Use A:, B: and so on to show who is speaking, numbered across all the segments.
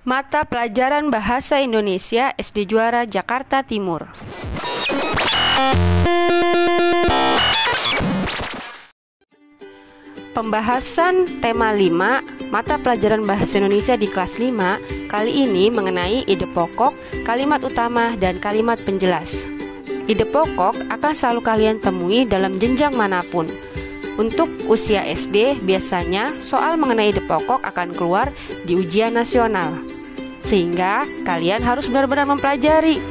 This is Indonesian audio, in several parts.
A: Mata Pelajaran Bahasa Indonesia SD Juara Jakarta Timur. Pembahasan tema 5 Mata Pelajaran Bahasa Indonesia di kelas 5 kali ini mengenai ide pokok, kalimat utama, dan kalimat penjelas. Ide pokok akan selalu kalian temui dalam jenjang manapun. Untuk usia SD, biasanya soal mengenai ide pokok akan keluar di ujian nasional, sehingga kalian harus benar-benar mempelajari.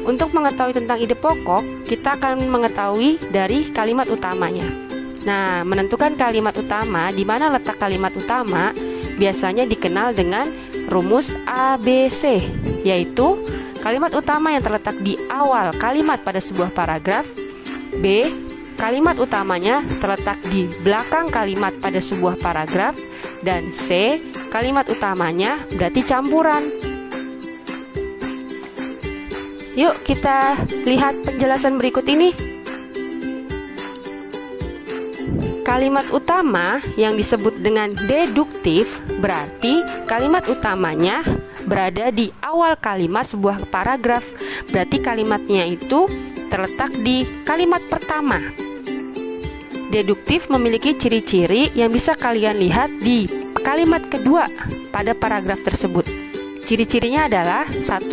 A: Untuk mengetahui tentang ide pokok, kita akan mengetahui dari kalimat utamanya. Nah, menentukan kalimat utama, di mana letak kalimat utama, biasanya dikenal dengan rumus ABC, yaitu kalimat utama yang terletak di awal kalimat pada sebuah paragraf, B, kalimat utamanya terletak di belakang kalimat pada sebuah paragraf, dan C, kalimat utamanya berarti campuran. Yuk kita lihat penjelasan berikut ini. Kalimat utama yang disebut dengan deduktif berarti kalimat utamanya berada di awal kalimat sebuah paragraf. Berarti kalimatnya itu terletak di kalimat pertama. Deduktif memiliki ciri-ciri yang bisa kalian lihat di kalimat kedua pada paragraf tersebut. Ciri-cirinya adalah 1.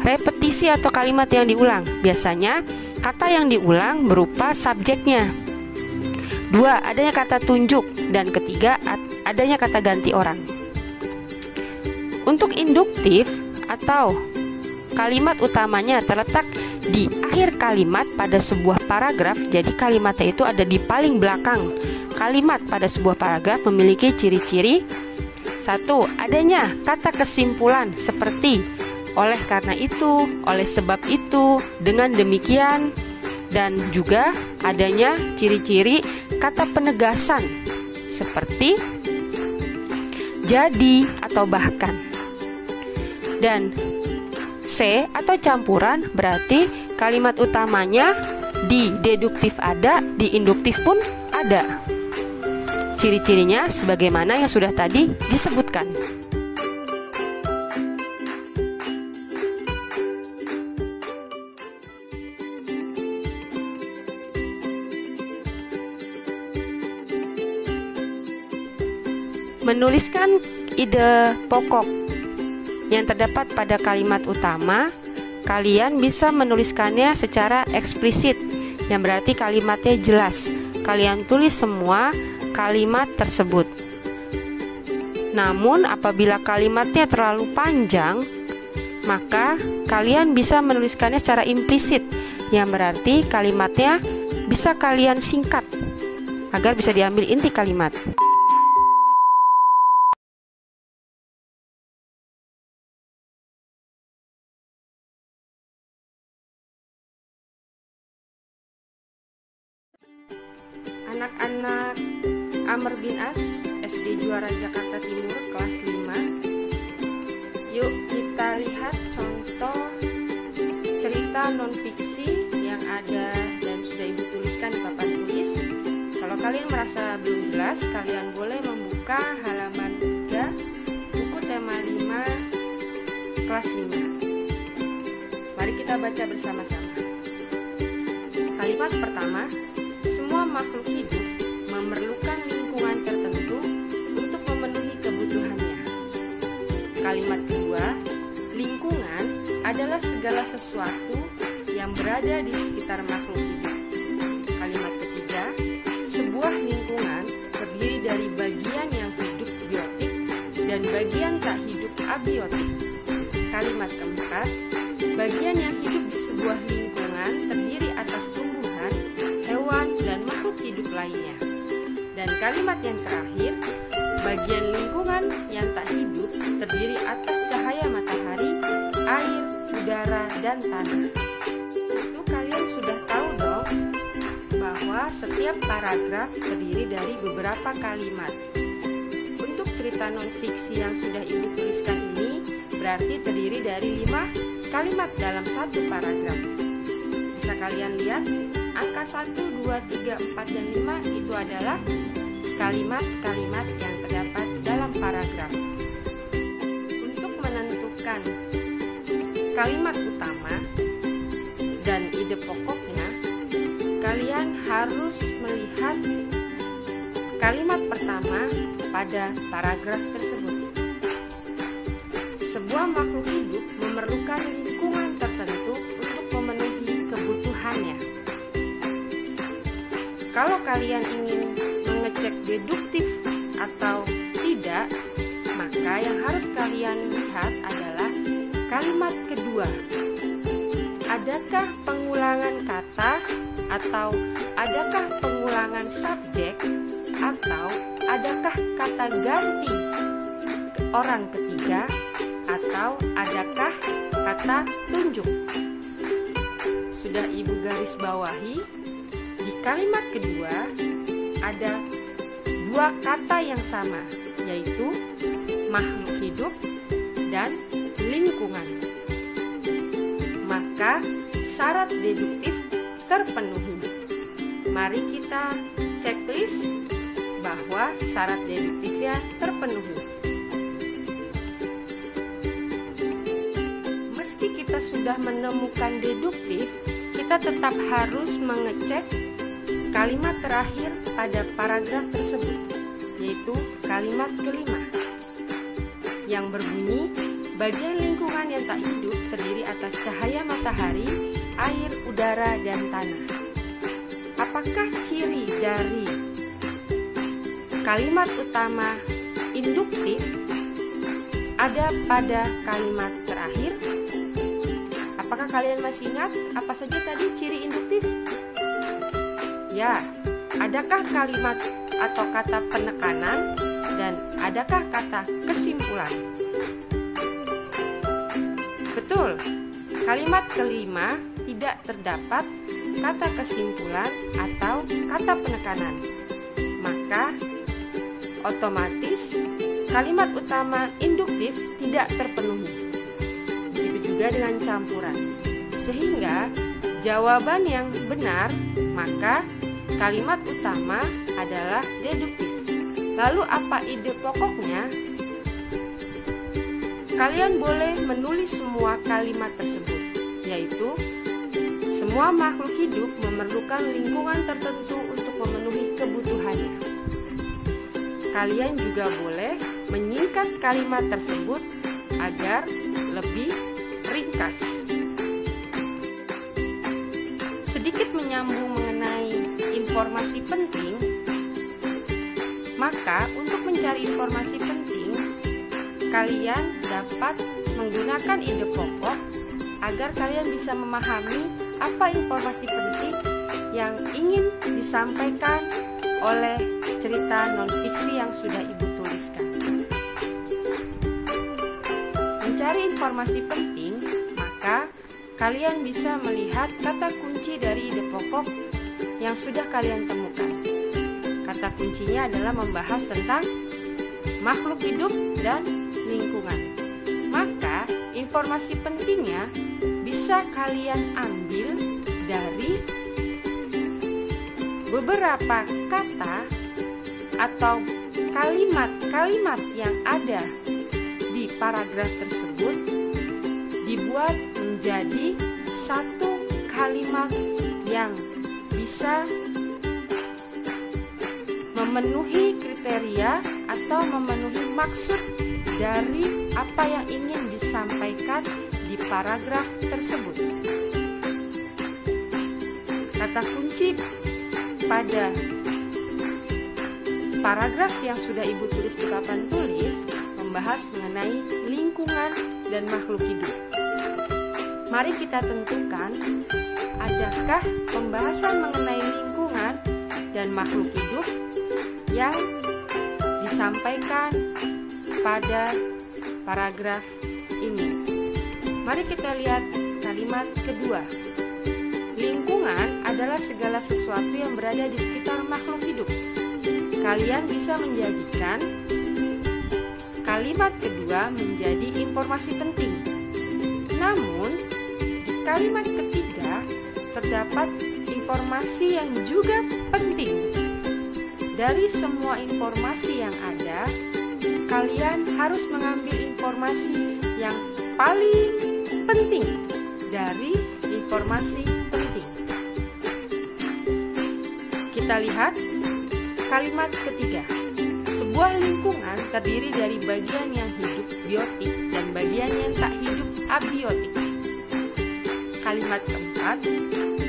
A: Repetisi atau kalimat yang diulang. Biasanya kata yang diulang berupa subjeknya. 2. Adanya kata tunjuk. Dan ketiga, adanya kata ganti orang. Untuk induktif atau kalimat utamanya terletak di akhir kalimat pada sebuah paragraf. Jadi kalimatnya itu ada di paling belakang kalimat pada sebuah paragraf, memiliki ciri-ciri 1. Adanya kata kesimpulan seperti oleh karena itu, oleh sebab itu, dengan demikian. Dan juga adanya ciri-ciri kata penegasan seperti jadi atau bahkan. Dan C atau campuran berarti kalimat utamanya di deduktif ada, di induktif pun ada. Ciri-cirinya sebagaimana yang sudah tadi disebutkan. Menuliskan ide pokok yang terdapat pada kalimat utama, kalian bisa menuliskannya secara eksplisit, yang berarti kalimatnya jelas. Kalian tulis semua kalimat tersebut. Namun apabila kalimatnya terlalu panjang, maka kalian bisa menuliskannya secara implisit, yang berarti kalimatnya bisa kalian singkat agar bisa diambil inti kalimat. Anak-anak Amr bin As SD Juara Jakarta Timur kelas 5. Yuk kita lihat contoh cerita non-fiksi yang ada dan sudah ibu tuliskan di papan tulis. Kalau kalian merasa belum jelas, kalian boleh membuka halaman 3 buku tema 5 kelas 5. Mari kita baca bersama-sama. Kalimat pertama, semua makhluk hidup memerlukan lingkungan tertentu untuk memenuhi kebutuhannya. Kalimat kedua, lingkungan adalah segala sesuatu yang berada di sekitar makhluk hidup. Kalimat ketiga, sebuah lingkungan terdiri dari bagian yang hidup biotik dan bagian tak hidup abiotik. Kalimat keempat, bagian yang hidup di sebuah lingkungan terdiri atas tumbuhan, hewan, dan makhluk hidup lainnya. Dan kalimat yang terakhir, bagian lingkungan yang tak hidup terdiri atas cahaya matahari, air, udara, dan tanah. Itu kalian sudah tahu dong bahwa setiap paragraf terdiri dari beberapa kalimat. Untuk cerita non-fiksi yang sudah ibu tuliskan ini berarti terdiri dari 5 kalimat dalam satu paragraf. Bisa kalian lihat angka 1, 2, 3, 4, dan 5 itu adalah kalimat-kalimat yang terdapat dalam paragraf. Untuk menentukan menemukan kalimat utama dan ide pokoknya, kalian harus melihat kalimat pertama pada paragraf tersebut. Sebuah makhluk hidup memerlukan lingkungan tertentu untuk memenuhi kebutuhannya. Kalau kalian ingin mengecek deduktif atau tidak, maka yang harus kalian lihat adalah kalimat kedua. Adakah pengulangan kata atau adakah pengulangan subjek atau adakah kata ganti orang ketiga atau adakah kata tunjuk? Sudah Ibu garis bawahi, di kalimat kedua ada dua kata yang sama, yaitu makhluk hidup dan lingkungan. Maka syarat deduktif terpenuhi. Mari kita checklist bahwa syarat deduktifnya terpenuhi. Meski kita sudah menemukan deduktif, kita tetap harus mengecek kalimat terakhir pada paragraf tersebut, yaitu kalimat kelima yang berbunyi, bagian lingkungan yang tak hidup terdiri atas cahaya matahari, air, udara, dan tanah. Apakah ciri dari kalimat utama induktif ada pada kalimat terakhir? Apakah kalian masih ingat apa saja tadi ciri induktif? Ya, adakah kalimat atau kata penekanan dan adakah kata kesimpulan? Betul, kalimat kelima tidak terdapat kata kesimpulan atau kata penekanan. Maka otomatis kalimat utama induktif tidak terpenuhi. Begitu juga dengan campuran. Sehingga jawaban yang benar, maka kalimat utama adalah deduktif. Lalu apa ide pokoknya? Kalian boleh menulis semua kalimat tersebut, yaitu semua makhluk hidup memerlukan lingkungan tertentu untuk memenuhi kebutuhannya. Kalian juga boleh menyingkat kalimat tersebut agar lebih ringkas. Sedikit menyambung mengenai informasi penting, maka untuk mencari informasi penting, kalian dapat menggunakan ide pokok agar kalian bisa memahami apa informasi penting yang ingin disampaikan oleh cerita non-fiksi yang sudah Ibu tuliskan. Mencari informasi penting, maka kalian bisa melihat kata kunci dari ide pokok yang sudah kalian temukan. Kata kuncinya adalah membahas tentang makhluk hidup dan lingkungan. Maka informasi pentingnya bisa kalian ambil dari beberapa kata atau kalimat-kalimat yang ada di paragraf tersebut dibuat menjadi satu kalimat yang bisa memenuhi kriteria atau memenuhi maksud dari apa yang ingin disampaikan di paragraf tersebut. Kata kunci pada paragraf yang sudah Ibu tulis di papan tulis membahas mengenai lingkungan dan makhluk hidup. Mari kita tentukan, adakah pembahasan mengenai lingkungan dan makhluk hidup yang disampaikan pada paragraf ini. Mari kita lihat kalimat kedua. Lingkungan adalah segala sesuatu yang berada di sekitar makhluk hidup. Kalian bisa menjadikan kalimat kedua menjadi informasi penting. Namun, di kalimat ketiga terdapat informasi yang juga penting. Dari semua informasi yang ada, kalian harus mengambil informasi yang paling penting dari informasi penting. Kita lihat kalimat ketiga. Sebuah lingkungan terdiri dari bagian yang hidup biotik dan bagian yang tak hidup abiotik. Kalimat keempat,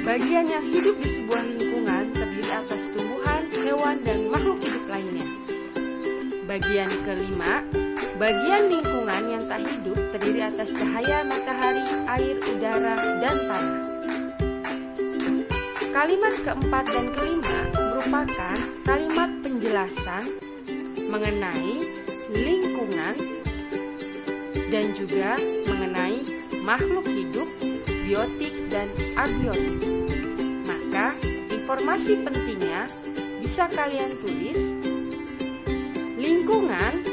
A: bagian yang hidup di sebuah lingkungan terdiri atas tumbuhan, hewan, dan makhluk hidup lainnya. Bagian kelima, bagian lingkungan yang tak hidup terdiri atas cahaya matahari, air, udara, dan tanah. Kalimat keempat dan kelima merupakan kalimat penjelasan mengenai lingkungan dan juga mengenai makhluk hidup, biotik dan abiotik. Maka, informasi pentingnya bisa kalian tulis. Lingkungan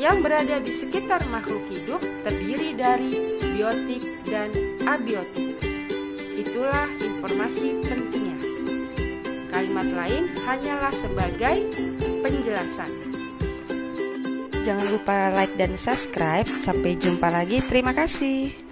A: yang berada di sekitar makhluk hidup terdiri dari biotik dan abiotik. Itulah informasi pentingnya. Kalimat lain hanyalah sebagai penjelasan. Jangan lupa like dan subscribe. Sampai jumpa lagi. Terima kasih.